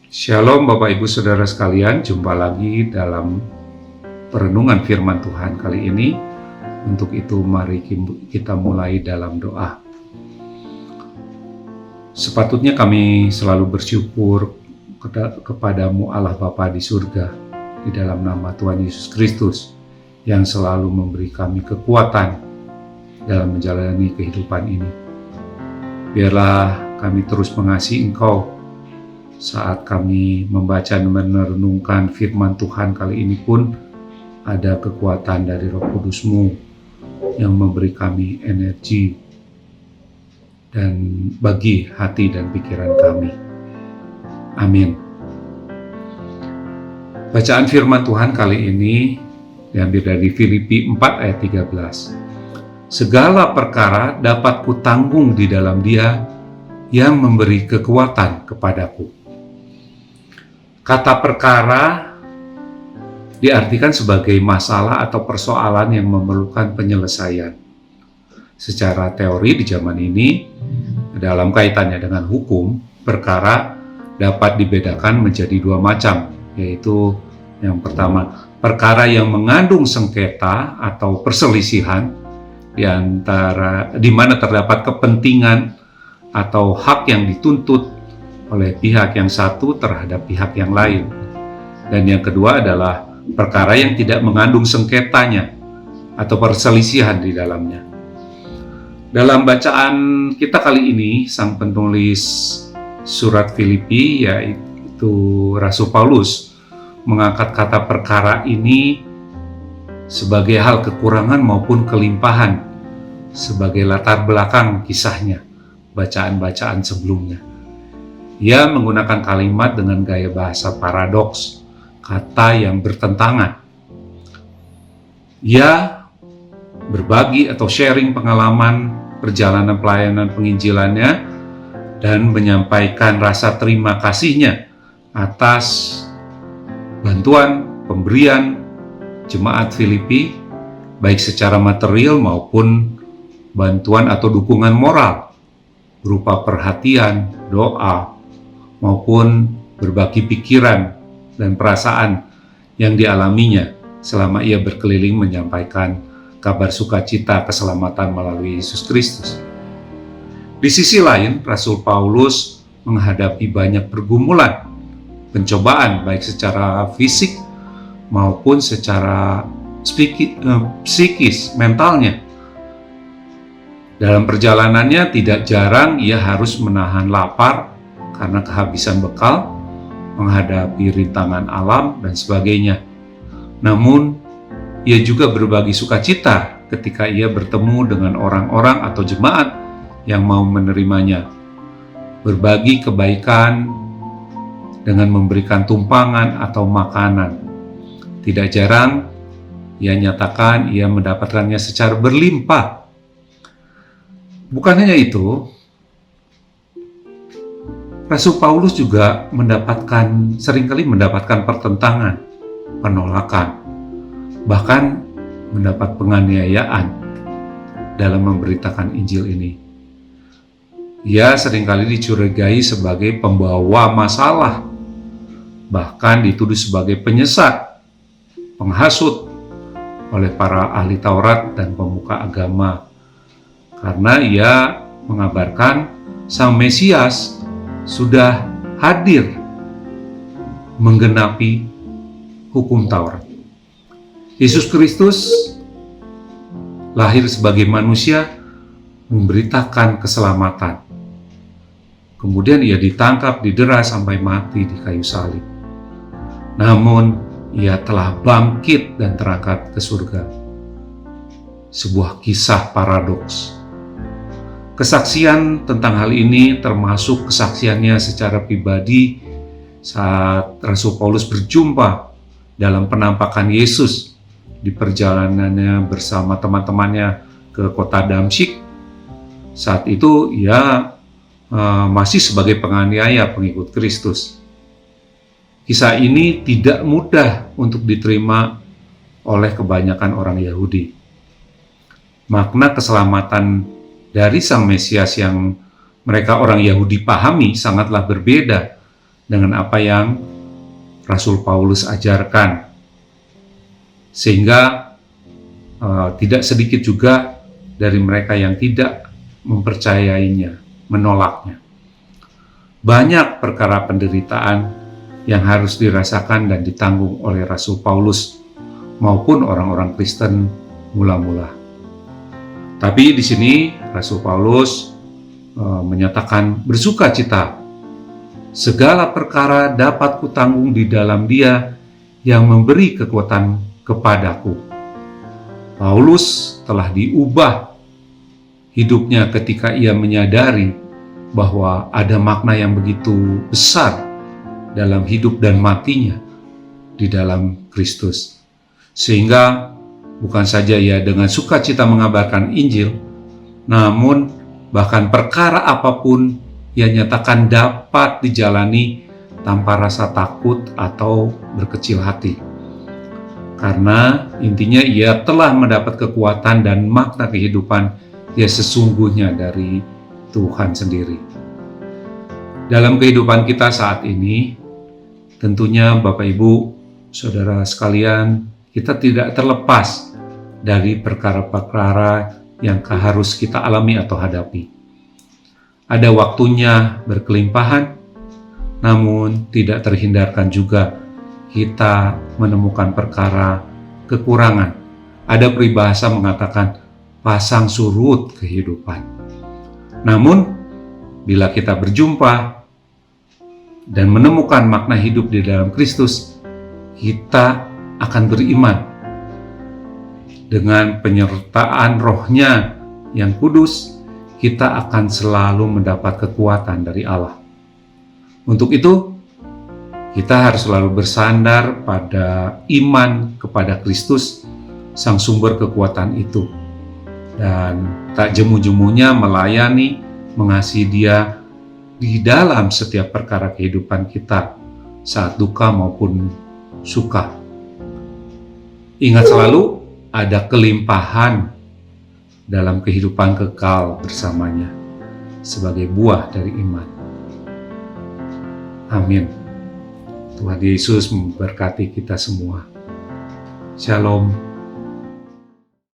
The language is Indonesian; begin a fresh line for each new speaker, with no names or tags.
Shalom Bapak Ibu Saudara sekalian, jumpa lagi dalam perenungan firman Tuhan kali ini. Untuk itu mari kita mulai dalam doa. Sepatutnya kami selalu bersyukur kepadamu Allah Bapa di surga, di dalam nama Tuhan Yesus Kristus, yang selalu memberi kami kekuatan dalam menjalani kehidupan ini. Biarlah kami terus mengasihi Engkau. Saat kami membaca dan merenungkan firman Tuhan kali ini pun ada kekuatan dari Roh Kudus-Mu yang memberi kami energi dan bagi hati dan pikiran kami. Amin. Bacaan firman Tuhan kali ini diambil dari Filipi 4 ayat 13. Segala perkara dapat kutanggung di dalam Dia yang memberi kekuatan kepadaku. Kata perkara diartikan sebagai masalah atau persoalan yang memerlukan penyelesaian. Secara teori di zaman ini, dalam kaitannya dengan hukum, perkara dapat dibedakan menjadi dua macam, yaitu yang pertama, perkara yang mengandung sengketa atau perselisihan di mana terdapat kepentingan atau hak yang dituntut oleh pihak yang satu terhadap pihak yang lain. Dan yang kedua adalah perkara yang tidak mengandung sengketanya atau perselisihan di dalamnya. Dalam bacaan kita kali ini, sang penulis surat Filipi, yaitu Rasul Paulus, mengangkat kata perkara ini sebagai hal kekurangan maupun kelimpahan, sebagai latar belakang kisahnya, bacaan-bacaan sebelumnya. Ia menggunakan kalimat dengan gaya bahasa paradoks, kata yang bertentangan. Ia berbagi atau sharing pengalaman perjalanan pelayanan penginjilannya dan menyampaikan rasa terima kasihnya atas bantuan pemberian jemaat Filipi, baik secara material maupun bantuan atau dukungan moral berupa perhatian, doa, maupun berbagi pikiran dan perasaan yang dialaminya selama ia berkeliling menyampaikan kabar sukacita keselamatan melalui Yesus Kristus. Di sisi lain, Rasul Paulus menghadapi banyak pergumulan, pencobaan baik secara fisik maupun secara psikis, mentalnya. Dalam perjalanannya tidak jarang ia harus menahan lapar karena kehabisan bekal, menghadapi rintangan alam, dan sebagainya. Namun, ia juga berbagi sukacita ketika ia bertemu dengan orang-orang atau jemaat yang mau menerimanya. Berbagi kebaikan dengan memberikan tumpangan atau makanan. Tidak jarang, ia nyatakan ia mendapatkannya secara berlimpah. Bukan hanya itu, Rasul Paulus juga seringkali mendapatkan pertentangan, penolakan, bahkan mendapat penganiayaan dalam memberitakan Injil ini. Ia seringkali dicurigai sebagai pembawa masalah, bahkan dituduh sebagai penyesat, penghasut oleh para ahli Taurat dan pemuka agama, karena ia mengabarkan Sang Mesias sudah hadir menggenapi hukum Taurat. Yesus Kristus lahir sebagai manusia memberitakan keselamatan. Kemudian ia ditangkap, didera sampai mati di kayu salib. Namun ia telah bangkit dan terangkat ke surga. Sebuah kisah paradoks. Kesaksian tentang hal ini termasuk kesaksiannya secara pribadi saat Rasul Paulus berjumpa dalam penampakan Yesus di perjalanannya bersama teman-temannya ke kota Damsyik. Saat itu ia masih sebagai penganiaya pengikut Kristus. Kisah ini tidak mudah untuk diterima oleh kebanyakan orang Yahudi. Makna keselamatan dari Sang Mesias yang mereka orang Yahudi pahami sangatlah berbeda dengan apa yang Rasul Paulus ajarkan, sehingga tidak sedikit juga dari mereka yang tidak mempercayainya, menolaknya. Banyak perkara penderitaan yang harus dirasakan dan ditanggung oleh Rasul Paulus maupun orang-orang Kristen mula-mula. Tapi di sini Rasul Paulus menyatakan bersuka cita. Segala perkara dapat kutanggung di dalam Dia yang memberi kekuatan kepadaku. Paulus telah diubah hidupnya ketika ia menyadari bahwa ada makna yang begitu besar dalam hidup dan matinya di dalam Kristus. Sehingga bukan saja ia dengan sukacita mengabarkan Injil, namun bahkan perkara apapun ia nyatakan dapat dijalani tanpa rasa takut atau berkecil hati. Karena intinya ia telah mendapat kekuatan dan makna kehidupan yang sesungguhnya dari Tuhan sendiri. Dalam kehidupan kita saat ini, tentunya Bapak Ibu, Saudara sekalian, kita tidak terlepas dari perkara-perkara yang harus kita alami atau hadapi. Ada waktunya berkelimpahan, namun tidak terhindarkan juga kita menemukan perkara kekurangan. Ada peribahasa mengatakan pasang surut kehidupan. Namun, bila kita berjumpa dan menemukan makna hidup di dalam Kristus, kita akan beriman dengan penyertaan Roh-Nya yang kudus. Kita akan selalu mendapat kekuatan dari Allah. Untuk itu, kita harus selalu bersandar pada iman kepada Kristus, Sang Sumber kekuatan itu, dan tak jemu-jemunya melayani, mengasihi Dia di dalam setiap perkara kehidupan kita, saat duka maupun suka. Ingat selalu ada kelimpahan dalam kehidupan kekal bersamanya sebagai buah dari iman. Amin. Tuhan Yesus memberkati kita semua. Shalom.